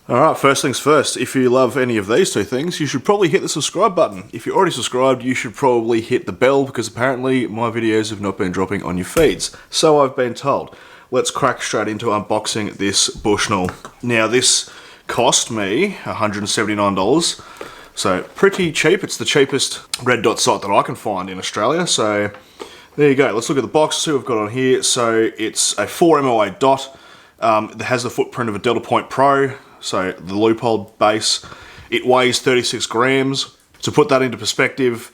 Alright, first things first, if you love any of these two things, you should probably hit the subscribe button. If you're already subscribed, you should probably hit the bell, because apparently my videos have not been dropping on your feeds. So I've been told. Let's crack straight into unboxing this Bushnell. Now this cost me $179, so pretty cheap. It's the cheapest red dot sight that I can find in Australia, so there you go. Let's look at the box, see what we've got on here. So it's a 4 MOA dot, it has the footprint of a Delta Point Pro, so the loophole base. It weighs 36 grams. To put that into perspective,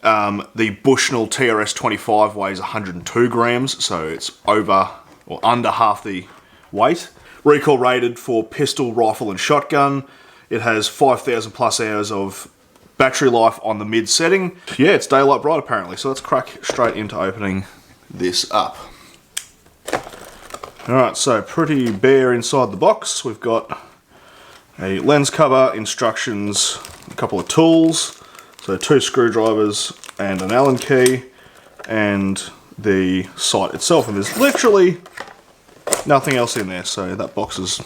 the Bushnell TRS-25 weighs 102 grams, so it's over or under half the weight. Recoil rated for pistol, rifle and shotgun. It has 5,000 plus hours of battery life on the mid setting. Yeah, it's daylight bright apparently, so let's crack straight into opening this up. Alright, so pretty bare inside the box. We've got a lens cover, instructions, a couple of tools, so 2 screwdrivers and an Allen key, and the sight itself, and there's literally nothing else in there, so that box is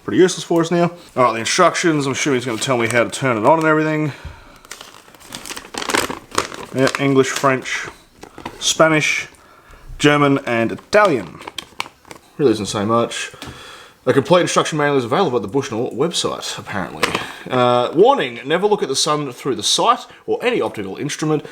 pretty useless for us now. Alright, the instructions, I'm assuming he's going to tell me how to turn it on and everything. Yeah, English, French, Spanish, German and Italian. Really doesn't say much. A complete instruction manual is available at the Bushnell website, apparently. Warning, never look at the sun through the sight or any optical instrument.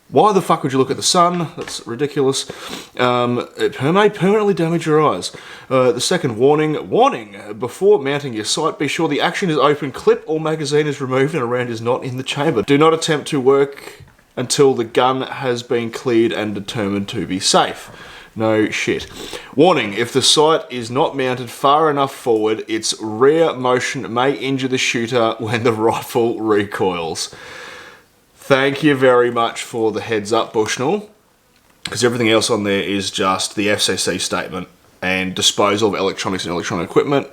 Why the fuck would you look at the sun? That's ridiculous. It may permanently damage your eyes. The second warning, before mounting your sight, be sure the action is open, clip or magazine is removed and a round is not in the chamber. Do not attempt to work until the gun has been cleared and determined to be safe. No shit. Warning, if the sight is not mounted far enough forward, its rear motion may injure the shooter when the rifle recoils. Thank you very much for the heads up, Bushnell, because everything else on there is just the FCC statement and disposal of electronics and electronic equipment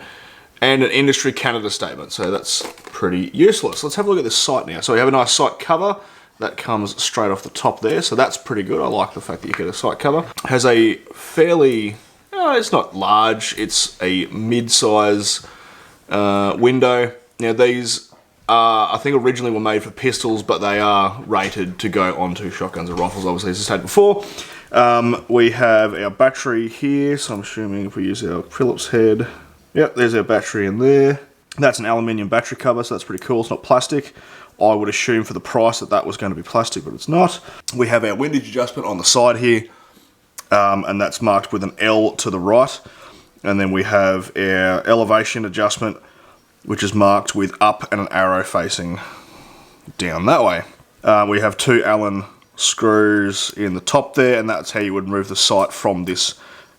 and an industry Canada statement, so that's pretty useless. Let's have a look at this sight now. So we have a nice sight cover that comes straight off the top there, so that's pretty good. I like the fact that you get a sight cover. It has a fairly, it's not large, it's a mid-size window. Now these are, I think originally were made for pistols, but they are rated to go onto shotguns and rifles, obviously, as I said before. We have our battery here, so I'm assuming if we use our Phillips head, yep, there's our battery in there. That's an aluminium battery cover, so that's pretty cool, it's not plastic. I would assume for the price that was going to be plastic, but it's not. We have our windage adjustment on the side here, and that's marked with an L to the right. And then we have our elevation adjustment, which is marked with up and an arrow facing down that way. We have 2 Allen screws in the top there, and that's how you would remove the sight from this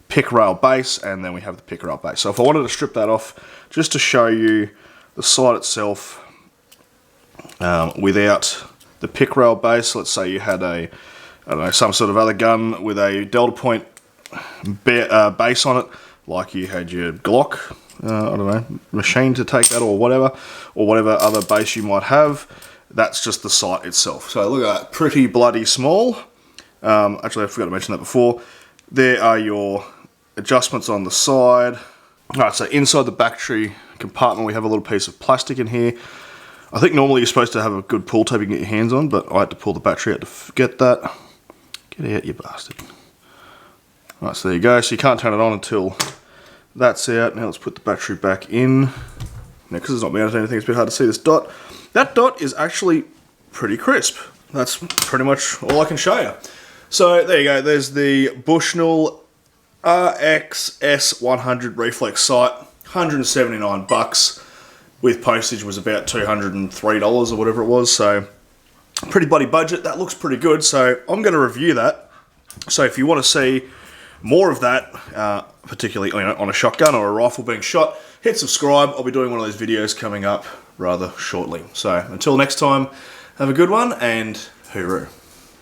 pick rail base, and then we have the pick rail base. So if I wanted to strip that off, just to show you the sight itself, without the pick rail base, let's say you had a, I don't know, some sort of other gun with a Delta Point base on it, like you had your Glock, I don't know, machine to take that or whatever other base you might have. That's just the sight itself. So look at that, pretty bloody small. Actually, I forgot to mention that before. There are your adjustments on the side. Alright, so inside the battery compartment we have a little piece of plastic in here. I think normally you're supposed to have a good pull tab you can get your hands on, but I had to pull the battery out to get that. Get out, you bastard. Right, so there you go. So you can't turn it on until that's out. Now let's put the battery back in. Now, because it's not mounted to anything, it's a bit hard to see this dot. That dot is actually pretty crisp. That's pretty much all I can show you. So there you go. There's the Bushnell RXS-100 reflex sight. 179 bucks. With postage was about $203 or whatever it was, so pretty bloody budget. That looks pretty good, so I'm going to review that. So if you want to see more of that, particularly on a shotgun or a rifle being shot, hit subscribe. I'll be doing one of those videos coming up rather shortly. So until next time, have a good one and hooroo.